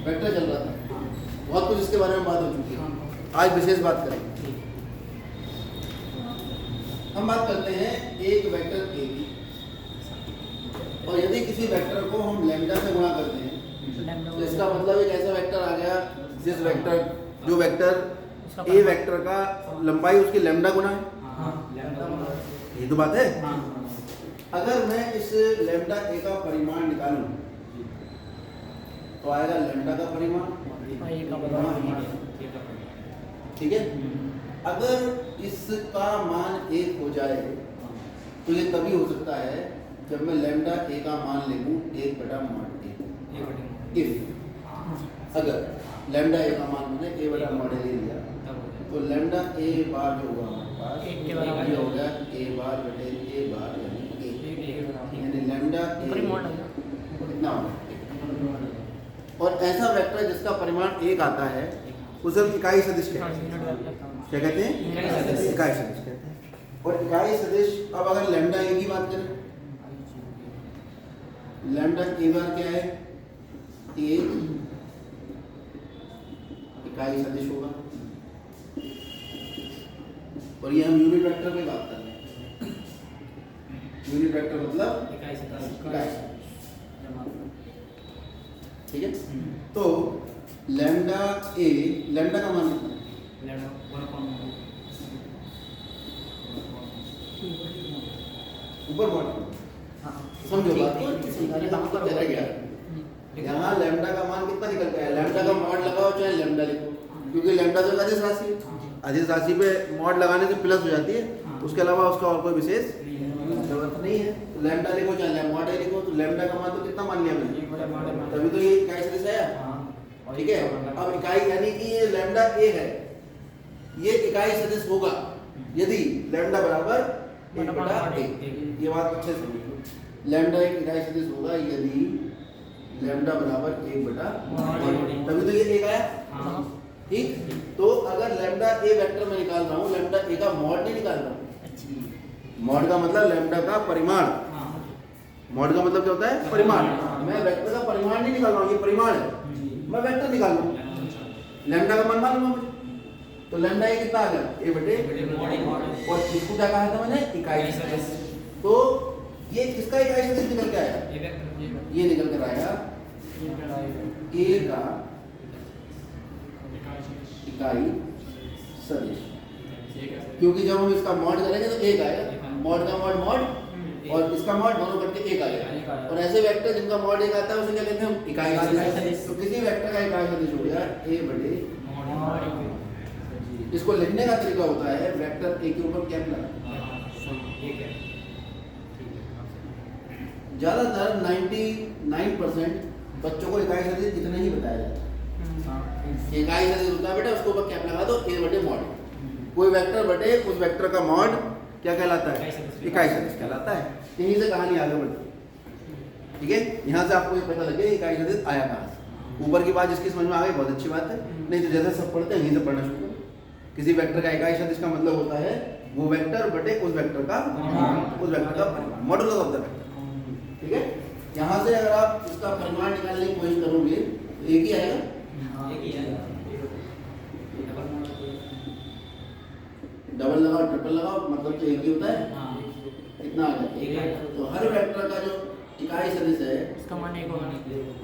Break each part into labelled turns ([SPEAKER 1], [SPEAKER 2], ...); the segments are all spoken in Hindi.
[SPEAKER 1] वेक्टर चल रहा था, बहुत कुछ इसके बारे में बात हो चुकी है, आज विशेष बात करेंगे। हम बात करते हैं एक वेक्टर ए की, और यदि किसी वेक्टर को हम लैम्डा से गुणा करते हैं तो इसका मतलब एक ऐसा वेक्टर आ गया जिस वेक्टर जो वेक्टर ए वेक्टर का लंबाई उसकी लैम्डा गुना है, ये तो बात है। अगर मैं इस लैम्डा ए का परिमाण निकालूं तो आएगा लैम्डा का परिमाण, ठीक है। अगर इसका मान 1 हो जाए तो ये तभी हो सकता है जब मैं लैम्डा ए का मान ले लूं 1/mod ए। इफ अगर लैम्डा ए का मान मैंने a/mod ए ले लिया तो लैम्डा ए बार जो होगा हमारे पास ये हो गया a बार बटे a बार यानी लैम्डा ए इतना होगा। और ऐसा वेक्टर जिसका परिमाण 1 आता है उसे हम इकाई सदिश कहते हैं। क्या कहते हैं? इकाई सदिश कहते हैं। और इकाई सदिश, अब अगर लैम्डा ए की बात करें, लैम्डा ए बार क्या है? 1 इकाई सदिश होगा, और ये हम यूनिट वेक्टर पे बात कर रहे हैं। यूनिट वेक्टर मतलब इकाई सदिश, ठीक है। तो लैम्डा ए, लैम्डा का मान कितना है? ऊपर मॉड समझो बात को, यहाँ लैम्डा का मान कितना निकल गया है? लैम्डा का मॉड लगाओ चाहे लैम्डा लिखो, क्योंकि लैम्डा तो अदिश राशि है, अदिश राशि पे मॉड लगाने से प्लस हो जाती है, उसके अलावा उसका और कोई विशेष जरूरत नहीं है। लैम्डा लिखो चाहे मॉड ए लिखो, तो लैम्डा का मान तो कितना मान लिया मैंने, तभी तो ये इकाई सदिश आया, ठीक है। अब इकाई यानी कि ये लैम्डा ए है, ये इकाई सदिश होगा यदि लैम्डा बराबर 1/a। ये बात अच्छे से समझो, लैम्डा एक इकाई सदिश होगा यदि लैम्डा बराबर 1/, तभी तो ये 1 आया, ठीक। तो अगर लैम्डा ए वेक्टर में निकाल रहा हूँ, लैम्डा ए का मॉड नहीं निकाल रहा हूँ। मॉड का मतलब लैम्डा का परिमाण, मॉड का मतलब क्या होता है? परिमाण। मैं वेक्टर का परिमाण नहीं निकाल रहा हूँ, ये परिमाण है, मैं वेक्टर निकाल रहा हूँ, लैम्डा का मान मालूम है मुझे, तो लैम्डा ए कितना आ गया? a/, और इसको क्या कहा था मैंने? इकाई सदिश। तो ये किसका इकाई सदिश निकल के आया? ये निकल कर आया ए का इकाई सदिश, क्योंकि जब हम इसका मॉड करेंगे तो 1 आएगा, मॉड का मॉड मॉड और इसका मॉड दोनों करके 1 आएगा। और ऐसे वेक्टर जिनका मॉड 1 आता है उसे क्या कहते हैं हम? इकाई सदिश। तो किसी वेक्टर का इकाई सदिश हो गया a/। इसको लिखने का तरीका होता है वेक्टर ए के ऊपर कैप लगाना। ज्यादातर 99% बच्चों को इकाई सदिश इतना ही बताया जाता है। इकाई सदिश होता है बेटा, उसके ऊपर कैप लगा दो, a/mod। कोई वेक्टर बटे उस वेक्टर का मॉड क्या कहलाता है? इकाई सदिश कहलाता है। यहीं से कहानी आगे बढ़ती, ठीक है। यहाँ से आपको ये पता लगे इकाई सदिश आया कहाँ से। ऊपर की बात जिसकी समझ में आ गई बहुत अच्छी बात है, नहीं तो जैसे सब पढ़ते हैं यहीं से पढ़ना शुरू करो। किसी वेक्टर का इकाई सदिश का मतलब होता है वो वेक्टर बटे उस वेक्टर का परिमाण, मॉडुलस ऑफ द वेक्टर, ठीक है। यहाँ से अगर आप इसका परिमाण निकालने की कोशिश करोगे तो एक ही आएगा, डबल लगाओ ट्रिपल लगाओ मतलब तो एक ही होता है, कितना आ गया? तो हर वेक्टर का जो इकाई सदिश है उसका मान 1 होगा,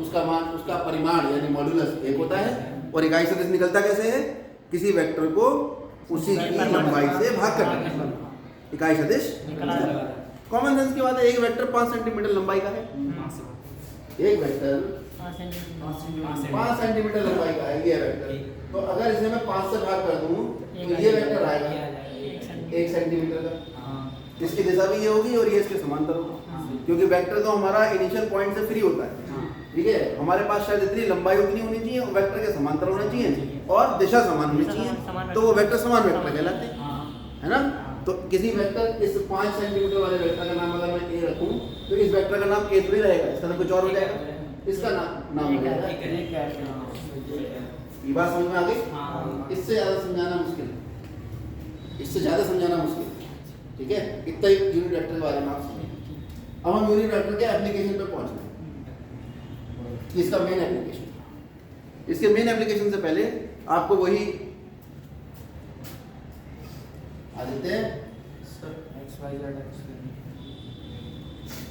[SPEAKER 1] उसका मान उसका परिमाण यानी मॉडुलस 1 होता है। और इकाई सदिश निकलता कैसे है? किसी वेक्टर को उसी की लंबाई से भाग करना, इकाई सदिश। कॉमन सेंस की बात है, एक वेक्टर 5 सेंटीमीटर लंबाई का है, एक वेक्टर 5 सेंटीमीटर लंबाई का है ये वेक्टर। तो अगर इसे मैं 5 से भाग कर दूं तो ये वेक्टर आएगा 1 सेंटीमीटर का, इसकी दिशा भी ये होगी और ये इसके समांतर होगा, क्योंकि वेक्टर तो हमारा इनिशियल पॉइंट से फ्री होता है, ठीक है। हमारे पास शायद इतनी लंबाई उतनी होनी चाहिए और वेक्टर के समांतर होना चाहिए और दिशा समान होनी चाहिए, तो वो वेक्टर समान वेक्टर कहलाते हैं, है ना। तो किसी वेक्टर इस 5 सेंटीमीटर वाले वेक्टर का नाम अगर मैं ए रखूं तो इस वेक्टर का नाम ए थोड़ी रहेगा, इसका नाम कुछ और हो जाएगा, इसका नाम हो जाएगा। ये बात समझ में आ गई? इससे ज़्यादा समझाना मुश्किल है, इससे ज़्यादा समझाना मुश्किल है, ठीक है। इतना ही यूनिट वेक्टर के बारे में आप समझिए। अब हम यूनिट वेक्टर के एप्लीकेशन पे पहुंच गए, इसका मेन एप्लीकेशन इसके मेन एप्लीकेशन से पहले आपको वही आदित्य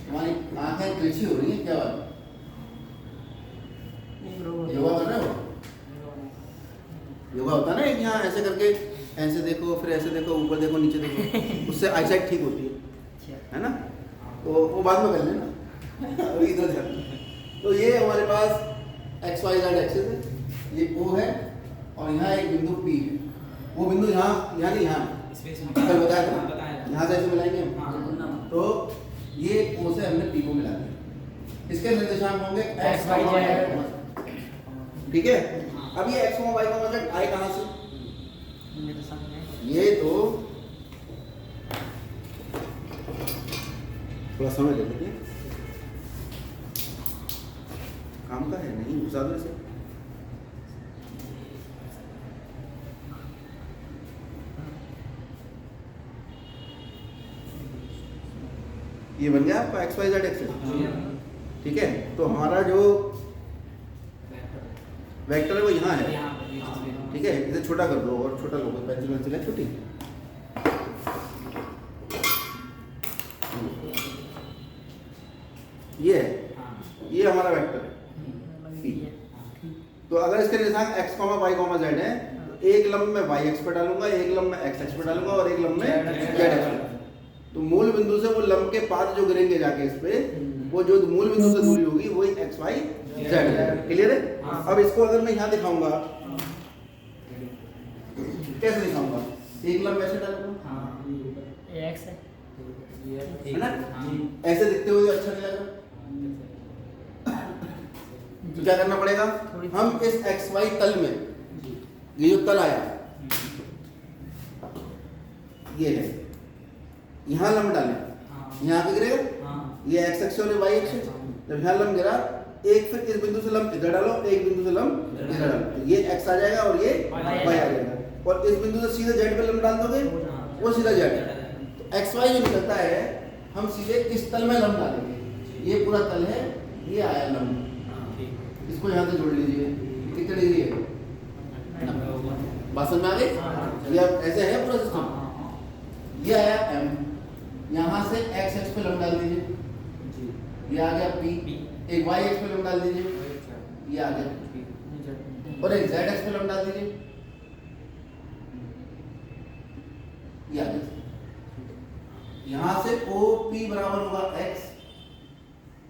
[SPEAKER 1] तुम्हारी आंखें तिरछी हो रही है, क्या बात? योगा कर रहे हो? योगा होता है ना, एक यहाँ ऐसे करके ऐसे देखो, फिर ऐसे देखो, ऊपर देखो, नीचे देखो, उससे आईसाइट ठीक होती है ना? तो वो बाद में कर लेना, अभी इधर ध्यान। तो ये हमारे पास XYZ एक्सिस है, ये O है और यहाँ एक बिंदु P है। वो बिंदु यहाँ नहीं, यहाँ कल बताया था ना, यहाँ से ऐसे मिलाएंगे हम। तो ये O से हमने P को मिला दिया। इसके निर्देशांक होंगे X, Y, ठीक है। अब ये X, Y, Z आए कहाँ से? ये तो थोड़ा समय दे देते हैं, काम का है नहीं, घुसा दो इसे। ये बन गया आपका XYZ एक्सिस, ठीक है। तो हमारा जो वेक्टर है वो यहाँ है, ठीक है। इसे छोटा कर दो और छोटा लो, पेंसिल है छोटी। ये है, ये हमारा वेक्टर है। तो अगर इसके निर्देशांक x, y, z है, तो एक लंब में y x पे डालूंगा, एक लंब में x पे डालूंगा और एक लंब में z x पे डालूंगा। तो मूल बिंदु से वो लंब के पाद जो गिरेंगे जाके इस पे, वो जो मूल बिंदु से दूरी होगी वही x, y, z है। क्लियर है? अब इसको अगर मैं यहाँ दिखाऊंगा, कैसे दिखाऊंगा? एक लंब ऐसे डालूंगा, है ना? ऐसे दिखते हुए अच्छा नहीं लग रहा, तो क्या करना पड़ेगा? हम इस XY तल में, ये जो तल आया ये है, यहाँ लंब डालें, यहाँ पे गिरेगा, ये x अक्ष और y अक्ष। जब यहाँ लंब गिरा, एक फिर इस बिंदु से लंब इधर डालो, एक बिंदु से लंब इधर डालो, ये x आ जाएगा और ये y आ जाएगा। और इस बिंदु से सीधे z पे लंब डाल दोगे, वो सीधा z। तो XY जो निकलता है, हम सीधे इस तल में लंब डालेंगे। ये पूरा तल है, ये आया लंब, इसको यहाँ से जोड़ लीजिए। कितने डिग्री है? बात समझ में आ गई? ये ऐसे है पूरा सिस्टम। ये आया M, यहाँ से x अक्ष पे लंब डाल दीजिए, ये आ गया P। एक y अक्ष पे लंब डाल दीजिए, ये आ गया, और एक z अक्ष पे लंब डाल दीजिए, ये आ गया। यहाँ से OP बराबर होगा x,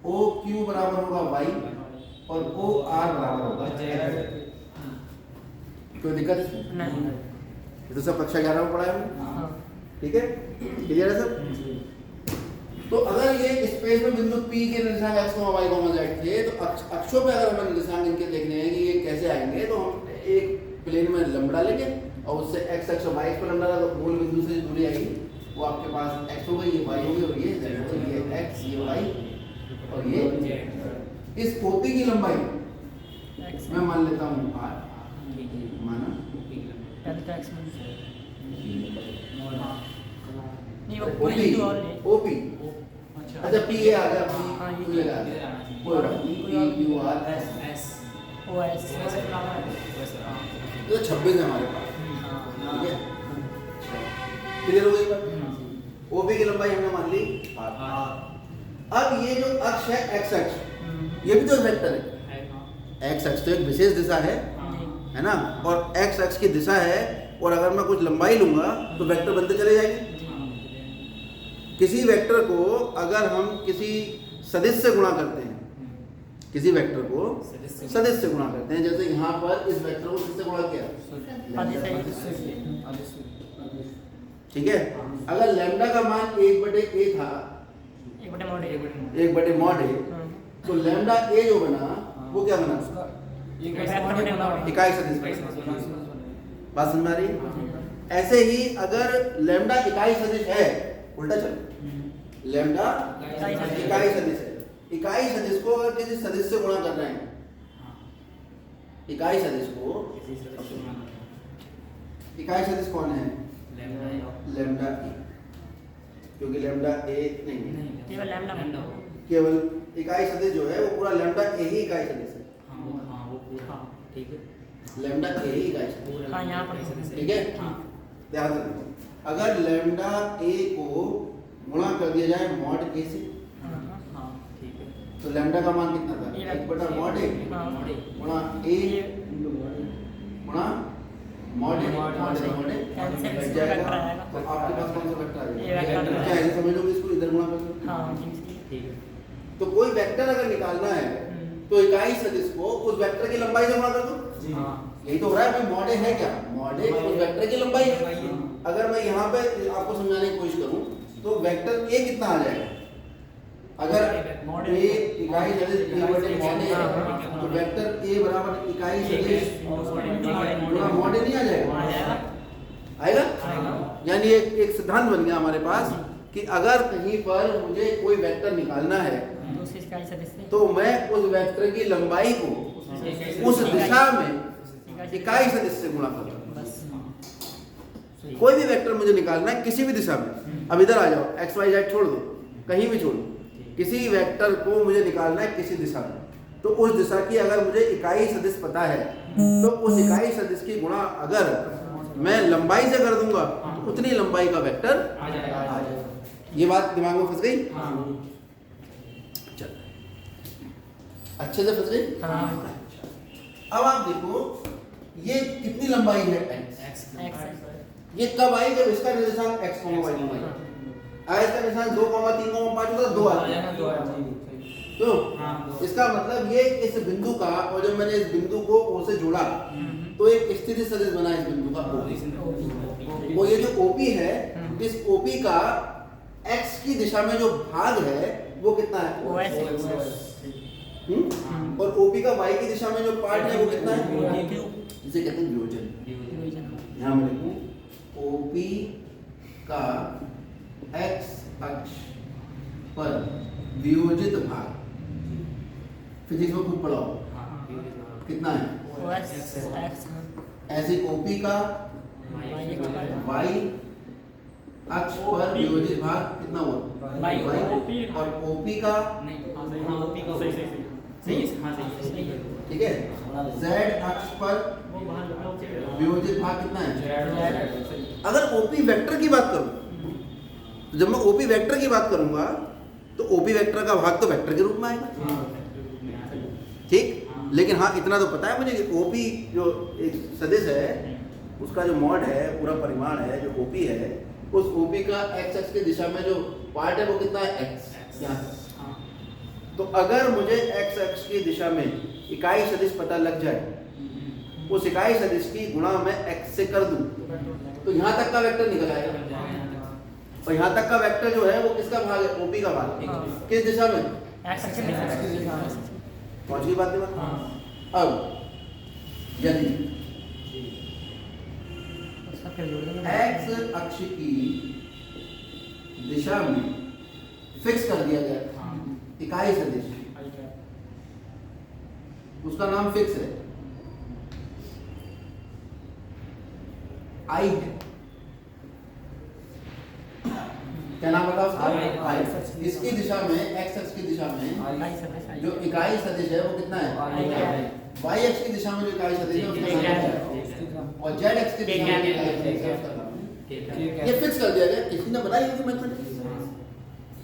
[SPEAKER 1] OQ बराबर होगा y और OR बराबर होगा z। कोई दिक्कत नहीं? ये तो सब कक्षा 11 में पढ़ा है, ठीक है? क्लियर है सब? तो अगर ये स्पेस में बिंदु P के निर्देशांक x, y, z थे, तो अक्षों पे अगर हमें निर्देशांक इनके देखने हैं कि ये कैसे आएंगे, तो हम एक प्लेन में लंब डालेंगे और उससे x अक्ष और y अक्ष पर लंब डाला, तो मूल बिंदु से दूरी आएगी, वो आपके पास x हो गई, ये y होगी और ये z होगी, ये x, ये y और ये इस OP की लंबाई मैं मान लेता हूँ r, माना OP, अच्छा P ये आ गया, P लगा, कोई बात नहीं, P Q R S तो 26 है हमारे पास, ठीक है? क्लियर हो गई बात? OP की लंबाई हमने मान ली r। अब ये जो अक्ष है x अक्ष, ये भी तो वेक्टर है। x अक्ष तो एक विशेष दिशा है ना? और x अक्ष की दिशा है, और अगर मैं कुछ लंबाई लूंगा तो वेक्टर बनते चले जाएंगे। किसी वेक्टर को अगर हम किसी सदिश से गुणा करते हैं, किसी वेक्टर को सदिश से गुणा करते हैं, जैसे यहाँ पर इस वेक्टर को किससे गुणा किया? ठीक है। अगर लैम्डा का मान 1/a था, 1/mod a, तो लैम्डा a जो बना वो क्या बना? इकाई सदिश। बात समझ में आ रही? ऐसे ही अगर लैम्डा इकाई सदिश है, उल्टा चलो, लैम्डा इकाई सदिश है, इकाई सदिश को अगर किसी सदिश से गुणा कर रहे हैं, इकाई सदिश को, इकाई सदिश कौन है? लैम्डा ए, क्योंकि लैम्डा ए नहीं, केवल इकाई सदिश जो है वो पूरा लैम्डा ए ही इकाई सदिश है,
[SPEAKER 2] ठीक है,
[SPEAKER 1] लैम्डा ए इकाई सदिश,
[SPEAKER 3] हाँ यहाँ पर
[SPEAKER 1] ठीक है। ध्यान से देखो, अगर लैम्डा ए को गुणा कर दिया जाए मॉड ए से,
[SPEAKER 2] हाँ ठीक है,
[SPEAKER 1] तो लैम्डा का मान कितना था? 1 मॉड ए गुणा ए गुणा मॉड ए, मॉड ए कट जाएगा। तो आपके पास कौन सा वेक्टर आ जाएगा? क्या ऐसे समझ लो कि इसको इधर गुणा कर दो।
[SPEAKER 3] हाँ
[SPEAKER 2] ठीक है,
[SPEAKER 1] तो कोई वेक्टर अगर निकालना है तो इकाई सदिश को उस वेक्टर की लंबाई से गुणा कर दो।
[SPEAKER 2] हाँ
[SPEAKER 1] यही तो हो रहा है भाई। मॉड ए है क्या? मॉड ए उस वेक्टर की लंबाई है। अगर मैं यहाँ पे आपको समझाने की कोशिश करूँ तो वेक्टर ए कितना आ जाएगा? अगर ए इकाई सदिश ए बटे मॉड ए है तो वेक्टर ए बराबर इकाई सदिश गुणा मॉड ए नहीं आ जाएगा? आएगा। यानी एक सिद्धांत बन गया हमारे पास कि अगर कहीं पर मुझे कोई वेक्टर निकालना है तो मैं उस वेक्टर की लंबाई को उस दिशा में इकाई सदिश से गुणा करूंगा। कोई भी वेक्टर मुझे निकालना है किसी भी दिशा में, अब इधर आ जाओ, एक्स वाई जेड छोड़ दो, कहीं भी छोड़ दो, किसी वेक्टर को मुझे निकालना है किसी दिशा में, तो उस दिशा की अगर मुझे इकाई सदिश पता है तो उस इकाई सदिश की गुणा अगर मैं लंबाई से कर दूंगा तो उतनी लंबाई का वेक्टर आ जाएगा। ये बात दिमाग में फंस गई? चल, अच्छे से फंस गई? अब आप देखो ये कितनी लंबाई है? x। ये कब आई? जब इसका निर्देशांक x, y आई। अगर इसका निर्देशांक 2, 3, 5 होता तो 2 आ जाएगा। तो इसका मतलब ये इस बिंदु का, और जब मैंने इस बिंदु को O से जोड़ा तो एक स्थिति सदिश बना इस बिंदु का O। वो ये जो OP है, इस OP का x की दिशा में जो भाग है वो कितना है? और OP का y की दिशा में जो पार्ट है वो कितना है? इसे कहते हैं वियोजन। यहाँ मैं लिखूं OP का x अक्ष पर वियोजित भाग, फिजिक्स में खूब पढ़ाओ, कितना है? ऐसे OP का y अक्ष पर वियोजित भाग कितना हुआ? y। और OP का ठीक है, z अक्ष पर वियोजित भाग कितना है? अगर OP वेक्टर की बात करूं तो जब मैं OP वेक्टर की बात करूंगा तो OP वेक्टर का भाग तो वेक्टर के रूप में आएगा, ठीक। लेकिन हाँ इतना तो पता है मुझे कि OP जो एक सदिश है उसका जो मॉड है, पूरा परिमाण है जो OP है, उस OP का x अक्ष की दिशा में जो पार्ट है वो कितना है? x। यहाँ तो अगर मुझे x अक्ष की दिशा में इकाई सदिश पता लग जाए, उस इकाई सदिश की गुणा मैं x से कर दूं तो यहाँ तक का वेक्टर निकल आएगा। और यहाँ तक का वेक्टर जो है वो किसका भाग है? OP का भाग। किस दिशा में? पहुंच गई बात में? अब यदि x अक्ष की दिशा में फिक्स कर दिया गया इकाई सदिश, उसका नाम फिक्स है, I है। क्या नाम बताओ उसका? I। इसकी दिशा में, x अक्ष की दिशा में जो इकाई सदिश है वो कितना है? y अक्ष की दिशा में जो इकाई सदिश है उसका नाम है, और z अक्ष की दिशा में इकाई सदिश है उसका नाम है। ये फिक्स कर दिया गया, किसी ने बताई होगी मेथड,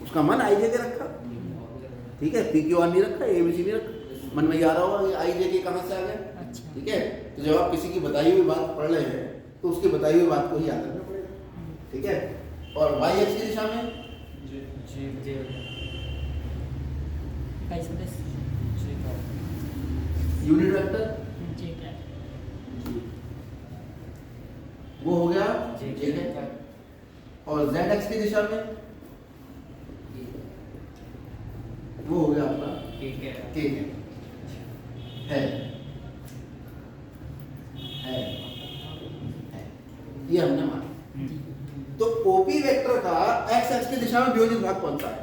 [SPEAKER 1] उसका मन i j के रखा, ठीक है, p q r नहीं रखा, a b c नहीं रखा, मन में याद होगा कि i j के कहाँ से आ गया, ठीक है। तो जब आप किसी की बताई हुई बात पढ़ रहे हैं तो उसकी बताई हुई बात को ही याद रखना पड़ेगा, ठीक है। और y अक्ष की दिशा में यूनिट वेक्टर वो हो गया j है, और z अक्ष की दिशा में वो हो गया आपका k है। ये हमने माना। तो OP वेक्टर का x अक्ष की दिशा में वियोजित भाग कौन सा है?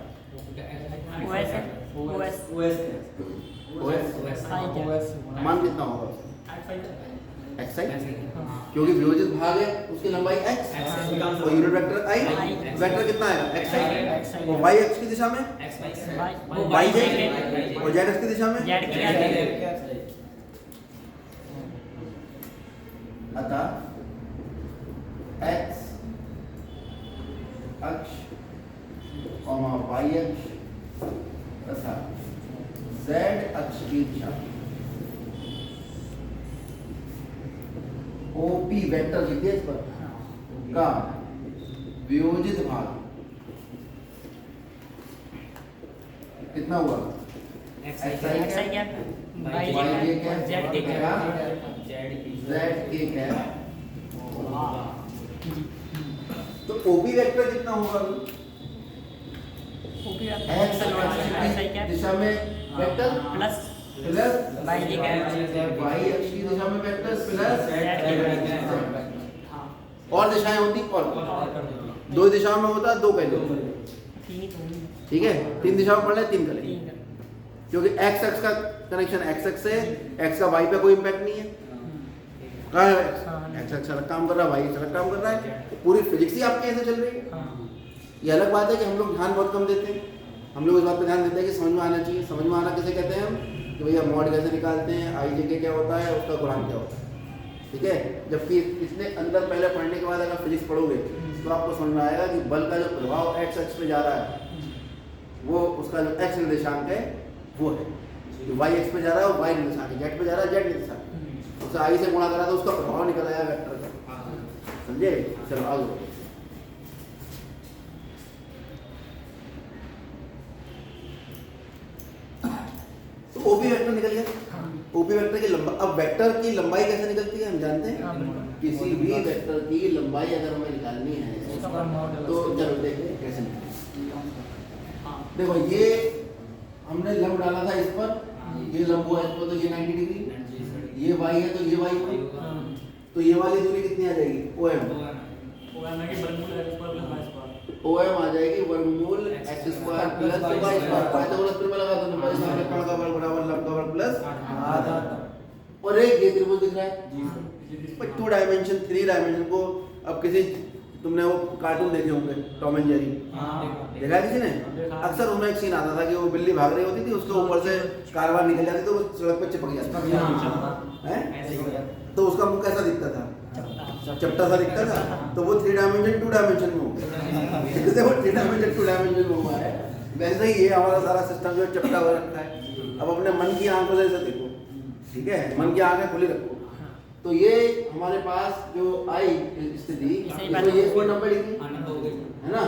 [SPEAKER 1] मान कितना होगा? xi, क्योंकि वियोजित भाग है उसकी लंबाई x और यूनिट वेक्टर i, वेक्टर कितना आएगा? xi। और y अक्ष की दिशा में yj, और z अक्ष की दिशा में अतः x अक्ष कॉमा y अक्ष तथा z अक्ष की दिशा OP वेक्टर लिख दिया इस पर का वियोजित भाग कितना हुआ?
[SPEAKER 2] एक्स
[SPEAKER 1] XI
[SPEAKER 2] आई
[SPEAKER 1] क्या?
[SPEAKER 2] क्या
[SPEAKER 1] Y ये क्या?
[SPEAKER 2] जेड के क्या
[SPEAKER 1] Z के क्या? तो OP वेक्टर कितना होगा? x की दिशा में वेक्टर
[SPEAKER 2] प्लस
[SPEAKER 1] प्लस
[SPEAKER 2] वाई के क्या
[SPEAKER 1] y अक्ष की दिशा में वेक्टर प्लस
[SPEAKER 2] हाँ
[SPEAKER 1] और दिशाएं होती और दो दिशाओं में होता दो पहले
[SPEAKER 2] तीन ही तो हुई।
[SPEAKER 1] ठीक है, तीन दिशाओं में पढ़ ले तीन करेंगे
[SPEAKER 2] तीन का
[SPEAKER 1] क्योंकि x अक्ष का कनेक्शन x अक्ष से x का y पे कोई इम्पैक्ट नहीं है। कहाँ है x अक्ष अलग काम कर रहा है, y अक्ष अलग काम कर रहा है, पूरी फिजिक्स ही आपके ऐसे चल रही है।
[SPEAKER 2] हाँ
[SPEAKER 1] ये अलग बात है कि हम लोग ध्यान बहुत कम देते हैं, हम लोग इस बात पे ध्यान देते हैं कि समझ में आना चाहिए। समझ में आना किसे कहते हैं हम कि भैया मॉड कैसे निकालते हैं, आई जे के क्या होता है, उसका गुणांक क्या होता है, ठीक है। जबकि इसने अंदर पहले पढ़ने के बाद अगर फिजिक्स पढ़ोगे तो आपको समझ में आएगा कि बल का जो प्रभाव x अक्ष पे जा रहा है वो उसका जो x निर्देशांक है वो है, जो y अक्ष पे जा रहा है वो y निर्देशांक है, z पे जा रहा है z निर्देशांक है, उसे आई से गुणा करा तो उसका प्रभाव निकल आया वेक्टर का, समझे। चलो आगे तो ओपी वेक्टर निकल गया। ओपी वेक्टर की लंबाई, अब वेक्टर की लंबाई कैसे निकलती है हम जानते हैं। किसी भी वेक्टर की लंबाई अगर हमें निकालनी है तो चलो देखते हैं कैसे निकलती है। देखो ये हमने लंब डाला था इस पर, ये लंब हुआ इस पर तो ये 90 डिग्री, ये y है तो ये y है, तो ये वाली दूरी कितनी आ जाएगी OM, OM आ जाएगी वर्गमूल x square plus y square, Pythagoras theorem लगा दो, नंबर इसका कोण का वर्ग बराबर लंब का वर्ग प्लस आधा, और एक ये त्रिभुज दिख रहा है पर 2 डायमेंशन 3 डायमेंशन को। अब किसी तुमने वो कार्टून देखे होंगे टॉम एंड जेरी, देखा है किसी ने? अक्सर उनमें एक सीन आता था कि वो बिल्ली भाग रही होती थी, उसके ऊपर से कारवां निकल जाती तो वो सड़क पे चिपक जाती है, तो उसका मुंह कैसा दिखता था? चपटा सा दिखता था। तो वो 3 डायमेंशन 2 डायमेंशन में हो गया, जैसे वो 3 डायमेंशन 2 डायमेंशन में हुआ है वैसे ही ये हमारा सारा सिस्टम जो चपटा हो रखा है। अब अपने मन की आंखों से इसे देखो, ठीक है, मन की आंखें खुली रखो। तो ये हमारे पास जो आई स्थिति इसमें ये कोण 90 डिग्री है ना,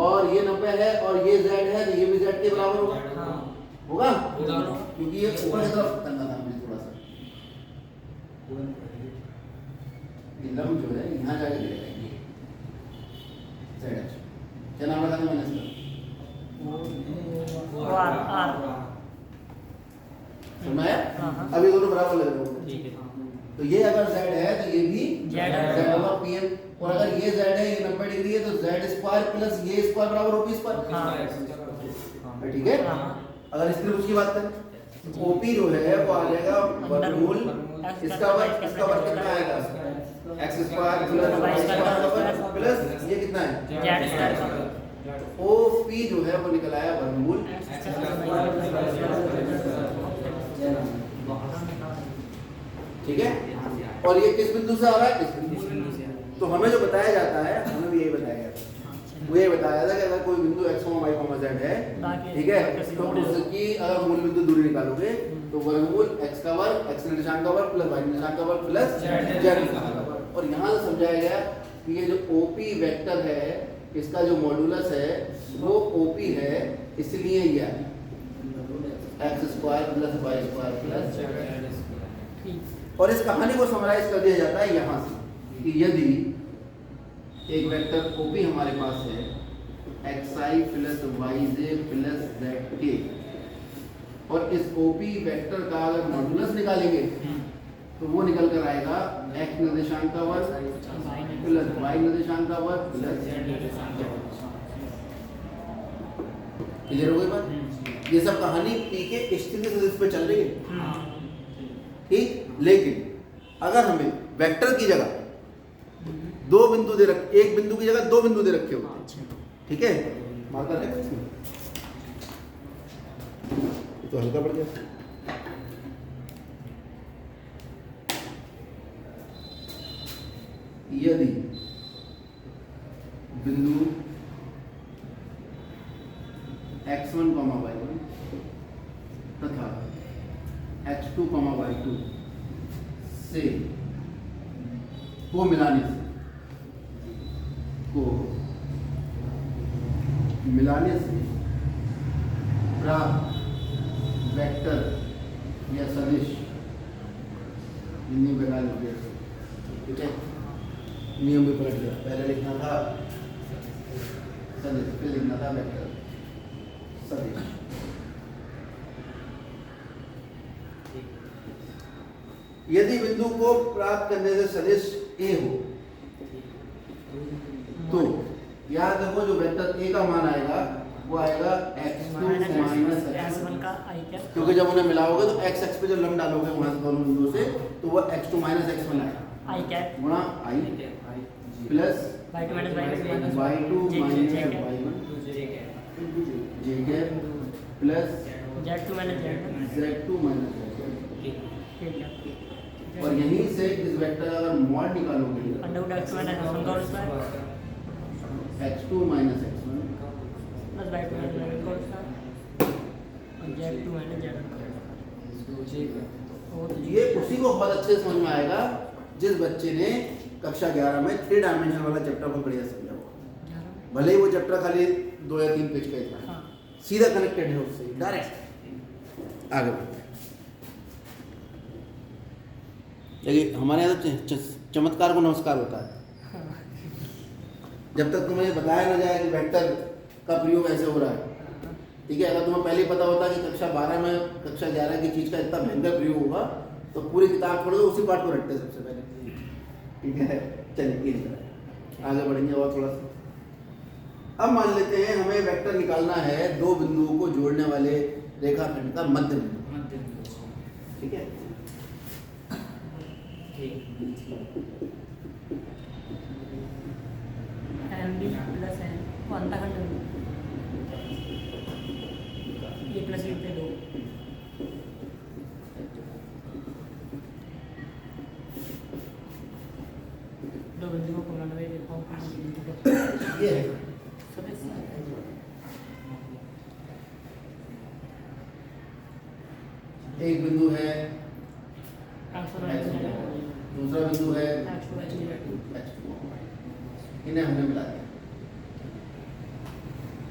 [SPEAKER 1] और ये 90 है और ये z है तो ये भी z के बराबर होगा क्योंकि ये ऊपर की तरफ करना था मुझे थोड़ा सा, ये लंब जो है यहाँ जाके गिरेगा ये z अक्ष। क्या नाम रखा था मैंने इसका? समझ आया? अभी दोनों बराबर लग रहे होंगे,
[SPEAKER 2] ठीक है।
[SPEAKER 1] तो ये अगर z है तो ये भी
[SPEAKER 2] Z
[SPEAKER 1] z होगा pm, और अगर ये z है ये 90 डिग्री है तो z स्क्वायर प्लस ये स्क्वायर बराबर OP स्क्वायर, ठीक है। अगर इस त्रिभुज की बात करें OP जो है वो आ जाएगा वर्गमूल इसका वर्ग कितना आएगा x square plus y square plus ये कितना है OP जो है वो निकल आया वर्गमूल, ठीक है। और ये किस बिंदु से आ रहा है? इस बिंदु से। तो हमें जो बताया जाता है, हमें भी यही बताया जाता है, वो ये बताया था कि अगर कोई बिंदु x, y, z है, ठीक है, तो उसकी अगर मूल बिंदु दूरी निकालोगे तो वर्गमूल x का वर्ग x निर्देशांक का वर्ग प्लस y निर्देशांक का वर्ग प्लस z निर्देशांक का वर्ग। और यहाँ से समझाया गया कि ये जो OP वेक्टर है इसका जो मॉडुलस है वो OP है, इसलिए ये x square plus y square plus. और इस कहानी को समराइज कर दिया जाता है यहाँ से कि यदि एक वेक्टर OP हमारे पास है xi plus yj plus zk, और इस OP वेक्टर का अगर मॉडुलस निकालेंगे तो वो निकल कर आएगा x निर्देशांक का वर्ग प्लस y निर्देशांक का वर्ग प्लस। क्लियर हो गई बात? ये सब कहानी P के स्थिति सदिश पे चल रही है, ठीक। लेकिन अगर हमें वेक्टर की जगह दो बिंदु दे रखे, एक बिंदु की जगह दो बिंदु दे रखे होते हैं, ठीक है, मार्कर है तो हल्का पड़ गया। 2 x1, y1 तथा x2, y2 से को मिलाने से प्राप्त वेक्टर या सदिश नियम बना लीजिए। ठीक है, नियम भी पलट गया। पहले लिखना था सदिश, फिर लिखना था वेक्टर सदिश। यदि बिंदु को प्राप्त करने से सदिश ए हो तो याद रखो जो वेक्टर ए का मान आएगा वो आएगा x2 माइनस
[SPEAKER 2] x1 का आई क्या,
[SPEAKER 1] क्योंकि जब उन्हें मिलाओगे तो x x पे जब लंब डालोगे वहां से दोनों बिंदुओं से तो वो x2 माइनस x1 आएगा
[SPEAKER 2] आई क्या,
[SPEAKER 1] गुणा i plus
[SPEAKER 2] y2 minus y2
[SPEAKER 1] y2 minus y1 j cap plus
[SPEAKER 2] z2 minus z1,
[SPEAKER 1] z2 minus z1।
[SPEAKER 2] ठीक है।
[SPEAKER 1] और यहीं से इस वेक्टर का अगर मॉड निकालोगे
[SPEAKER 2] under root x1 minus x1 का whole square
[SPEAKER 1] x2 minus x1
[SPEAKER 2] plus y2 minus y1 का होल स्क्वायर और z2 माइनस z1 का होल स्क्वायर।
[SPEAKER 1] ये उसी को बहुत अच्छे से समझ में आएगा जिस बच्चे ने कक्षा 11 में 3 डायमेंशन वाला चैप्टर को बढ़िया समझा होगा। भले ही वो चैप्टर खाली 2 या 3 पेज का ही था, सीधा कनेक्टेड है उससे डायरेक्ट। आगे बढ़ते हैं। देखिए हमारे यहाँ तो चमत्कार को नमस्कार होता है। जब तक तुम्हें बताया ना जाए कि वेक्टर का प्रयोग ऐसे हो रहा है, ठीक है। अगर तुम्हें पहले ही पता होता कि कक्षा 12 में कक्षा 11 की चीज़ का इतना भयंकर प्रयोग होगा तो पूरी किताब पढ़ दो, उसी पार्ट को रटते सबसे पहले। ठीक है, चलिए इस तरह आगे बढ़ेंगे और थोड़ा सा। अब मान लेते हैं हमें वेक्टर निकालना है दो बिंदुओं को जोड़ने वाले रेखाखंड का मध्य बिंदु। ठीक है,
[SPEAKER 2] एम बी प्लस एन वो अंतखंड ए प्लस बी पे 2 दो बिंदुओं को मिलाने वाली रेखाओं का
[SPEAKER 1] ये है एक बिंदु है दूसरा बिंदु है x2, इन्हें हमने मिला दिया।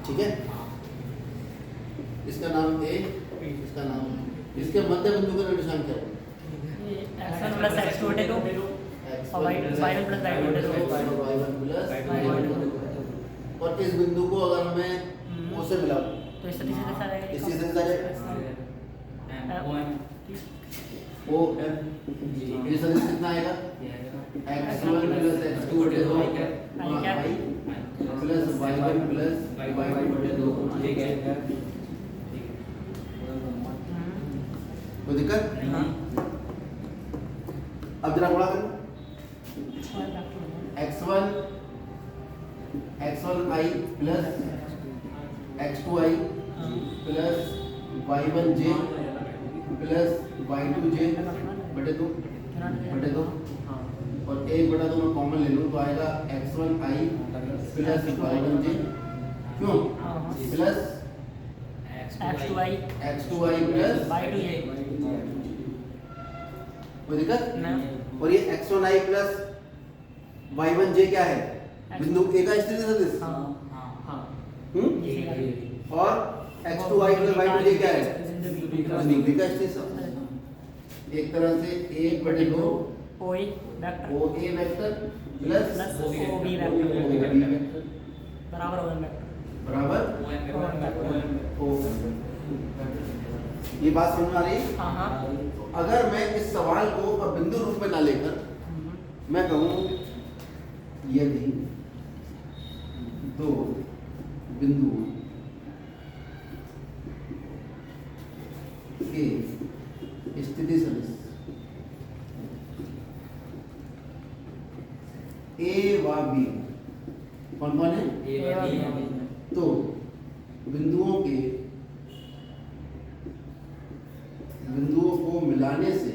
[SPEAKER 1] ठीक है, इसका नाम A, इसका नाम, इसके मध्य बिंदु का निशान क्या है?
[SPEAKER 2] x1 प्लस x2 बटे 2 और y1 प्लस y2 बटे 2
[SPEAKER 1] और इस बिंदु को अगर हमें O से मिला
[SPEAKER 2] तो इस तरीके से सारे
[SPEAKER 1] इसी से सारे O M ये सदिश कितना आएगा? x1 प्लस x2 बटे 2 i plus y1 plus y2 बटे 2। ठीक है, कोई दिक्कत? अब जरा गुणा करो। x1i plus x2i plus y1j plus y2j बटे 2 और 1/2 मैं कॉमन ले लूँ तो आएगा x1i प्लस y1j क्यों प्लस
[SPEAKER 2] x2i
[SPEAKER 1] प्लस
[SPEAKER 2] y2j
[SPEAKER 1] कोई दिक्कत? और ये x1i प्लस y1j क्या है? बिंदु A का स्थिति सदिश। और x2i प्लस y2j क्या है? बिंदु B का स्थिति सदिश। एक तरह से 1/2
[SPEAKER 2] OA vector
[SPEAKER 1] OA vector plus
[SPEAKER 2] OB vector बराबर OM वेक्टर
[SPEAKER 1] बराबर O। ये बात समझ में आ रही है?
[SPEAKER 2] हाँ।
[SPEAKER 1] अगर मैं इस सवाल को अब बिंदु रूप में ना लेकर मैं कहूँ यदि दो बिंदु के स्थिति सदिश A व B कौन कौन है? तो बिंदुओं को मिलाने से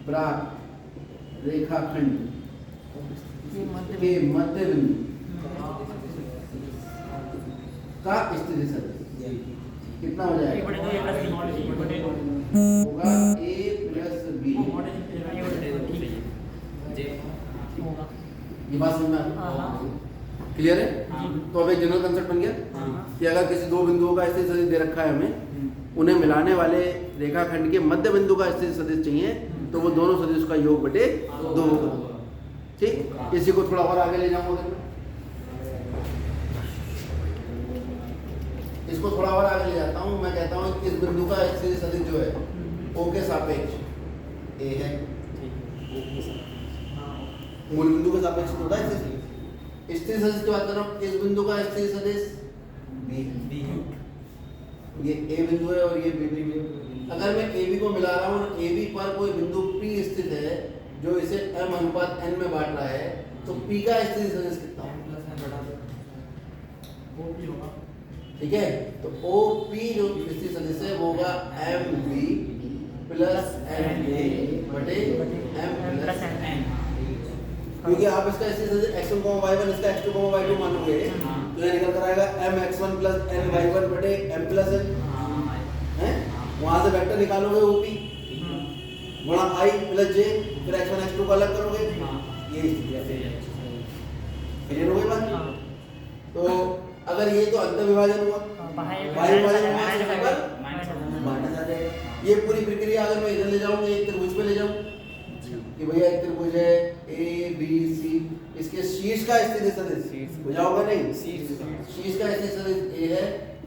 [SPEAKER 1] प्राप्त रेखाखंड के मध्य बिंदु का स्थिति सदिश कितना हो
[SPEAKER 2] ए
[SPEAKER 1] जाएगा?
[SPEAKER 2] बटे 2 ए प्लस बी ए बटे 2
[SPEAKER 1] होगा a प्लस बी।
[SPEAKER 2] ए बटे 2 ठीक है होगा
[SPEAKER 1] ये बात समझ में आ रही?
[SPEAKER 2] हाँ
[SPEAKER 1] क्लियर है?
[SPEAKER 2] जी
[SPEAKER 1] तो अब एक जनरल कंसेप्ट बन गया कि अगर किसी दो बिंदुओं का स्थिति सदिश दे रखा है हमें, उन्हें मिलाने वाले रेखाखंड के मध्य बिंदु का स्थिति सदिश चाहिए, तो वो दोनों सदिश का योग बटे 2 होगा। ठीक, इसी को थोड़ा और आगे ले जाऊंगा मैं, इसको थोड़ा और आगे ले जाता हूँ। मैं कहता हूँ कि इस बिंदु का स्थिति सदिश जो है O के सापेक्ष A है, मूल बिंदु के सापेक्ष होता है स्थिति सदिश की बात कर रहा हूँ। इस बिंदु का स्थिति सदिश B है, ये A बिंदु है और ये B बिंदु है। अगर मैं AB को मिला रहा हूँ और AB पर कोई बिंदु P स्थित है जो इसे m अनुपात n में बांट रहा है, तो P का स्थिति सदिश कितना होगा? ठीक है, तो OP जो स्थिति सदिश है वो होगा MB प्लस MA बटे M प्लस N। क्योंकि आप इसका स्थिति सदिश x1, y1 इसका x2, y2 मानोगे तो ये निकल कर आएगा mx1 प्लस ny1 बटे m प्लस n है। वहां से वेक्टर निकालोगे OP गुणा i प्लस j, फिर x1 x2 को अलग करोगे, ये स्थिति है। क्लियर हो गई बात? तो अगर ये तो अंतर विभाजन हुआ, y विभाजन हुआ तो यहाँ पर माइनस आ जाएगा। ये पूरी प्रक्रिया अगर मैं इधर ले जाऊँ, एक त्रिभुज पे ले जाऊँ कि भैया एक त्रिभुज है ABC, इसके शीर्ष का स्थिति सदिश हो जाओगा नहीं, शीर्ष का स्थिति सदिश A है,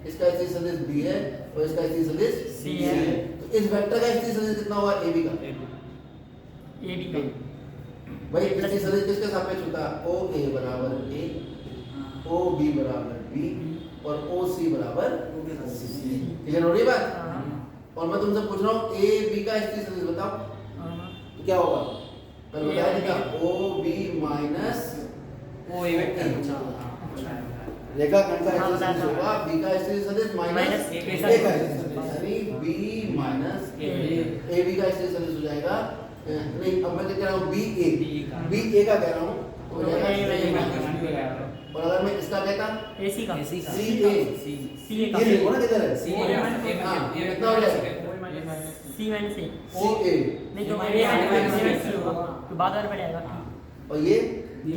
[SPEAKER 1] इसका स्थिति सदिश B है और इसका स्थिति सदिश C है। तो इस वेक्टर का स्थिति सदिश कितना होगा? AB का। भाई स्थिति सदिश किसके सापेक्ष होता है? OA बराबर A, OB बराबर B और OC बराबर C। क्लियर हो रही है बात? और मैं तुमसे पूछ रहा हूँ AB का स्थिति सदिश बताओ तो क्या होगा? कल बताया था OB माइनस
[SPEAKER 2] OA
[SPEAKER 1] रेखाखंड का स्थिति सदिश होगा B का स्थिति सदिश माइनस A का स्थिति सदिश, यानी B माइनस AB का स्थिति सदिश हो जाएगा। नहीं, अब मैं क्या कह रहा हूँ BA का कह रहा हूँ तो हो जाएगा। और अगर मैं इसका कहता
[SPEAKER 2] AC का
[SPEAKER 1] CA
[SPEAKER 2] का
[SPEAKER 1] ये देखो ना किधर है, हाँ कितना हो जाएगा?
[SPEAKER 2] C माइनस A
[SPEAKER 1] OA
[SPEAKER 2] नहीं तो A माइनस C होगा तो बाद में बढ़ेगा
[SPEAKER 1] और ये
[SPEAKER 2] B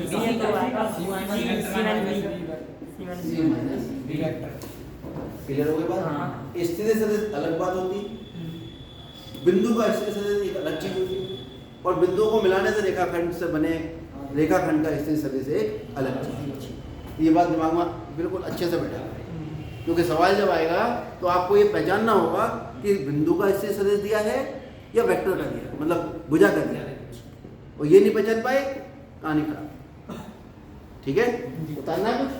[SPEAKER 2] तो आएगा C minus
[SPEAKER 1] C minus B। Clear हो गई बात? स्थिति सदिश अलग बात होती, बिंदु का स्थिति सदिश एक अलग चीज होती है, और बिंदुओं को मिलाने से रेखाखंड से बने रेखाखंड का स्थिति सदिश एक अलग चीज। ये बात दिमाग में बिल्कुल अच्छे से बैठा, क्योंकि सवाल जब आएगा तो आपको ये पहचानना होगा कि बिंदु का स्थिति सदिश दिया है या वेक्टर का दिया है, मतलब भुजा का दिया है, और ये नहीं पहचान पाए कहानी खराब। ठीक है, उतारना है कुछ?